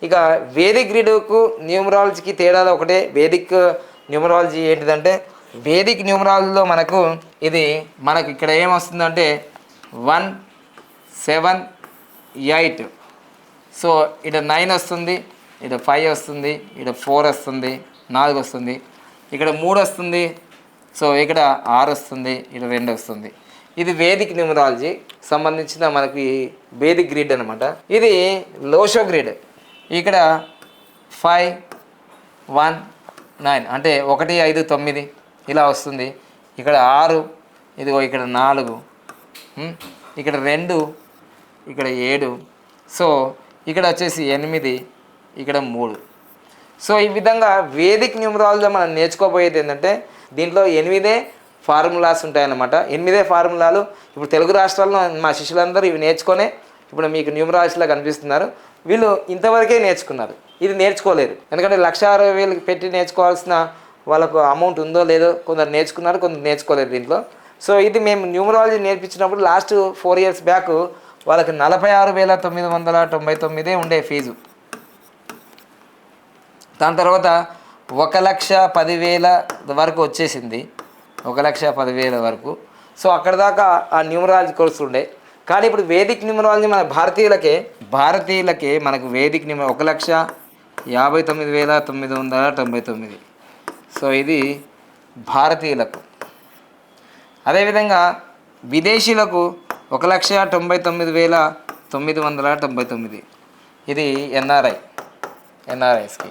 ఇక వేదిక్ గ్రిడ్కు న్యూమరాలజీకి తేడాలు ఒకటే. వేదిక్ న్యూమరాలజీ ఏంటిదంటే వేదిక్ న్యూమరాలజీలో మనకు ఇక్కడ ఏమొస్తుందంటే 1 7 8. సో ఇక్కడ 9 వస్తుంది, ఇక్కడ 5 వస్తుంది, ఇక్కడ 4 వస్తుంది, 4 వస్తుంది, ఇక్కడ 3 వస్తుంది, సో ఇక్కడ 6 వస్తుంది, ఇక్కడ 2 వస్తుంది. ఇది వేదిక్ న్యూమరాలజీ సంబంధించిన మనకి వేదిక్ గ్రిడ్ అనమాట. ఇది లోషో గ్రిడ్. ఇక్కడ 5 1 9 అంటే 1 5 9 ఇలా వస్తుంది. ఇక్కడ 6, ఇదిగో ఇక్కడ 4, ఇక్కడ 2, ఇక్కడ 7, సో ఇక్కడ వచ్చేసి 8, ఇక్కడ 3. సో ఈ విధంగా వేదిక్ న్యూమరాలజీలో మనం నేర్చుకోబోయేది ఏంటంటే దీంట్లో 8 ఫార్ములాస్ ఉంటాయన్నమాట. 8 ఫార్ములాలు. ఇప్పుడు తెలుగు రాష్ట్రాల్లో మా శిష్యులందరూ ఇవి నేర్చుకొనే ఇప్పుడు మీకు న్యూమరాలజీలో కనిపిస్తున్నారు. వీళ్ళు ఇంతవరకే నేర్చుకున్నారు, ఇది నేర్చుకోలేరు. ఎందుకంటే 1,60,000 పెట్టి నేర్చుకోవాల్సిన వాళ్ళకు అమౌంట్ ఉందో లేదో కొందరు నేర్చుకున్నారు, కొందరు నేర్చుకోలేరు దీంట్లో. సో ఇది మేము న్యూమరాలజీ నేర్పించినప్పుడు లాస్ట్ 4 years బ్యాక్ వాళ్ళకి 46,999 ఉండే ఫీజు. దాని తర్వాత 1,10,000 వరకు వచ్చేసింది, 1,10,000 వరకు. సో అక్కడ దాకా ఆ న్యూమరాలజీ కోర్సు ఉండే. కానీ ఇప్పుడు వేదిక్ న్యూమరాలజీ మన భారతీయులకే మనకు వేదిక్ న్యూమరాలజీ 1,59,999. సో ఇది భారతీయులకు. అదేవిధంగా విదేశీయులకు 1,99,999. ఇది ఎన్ఆర్ఐస్కి.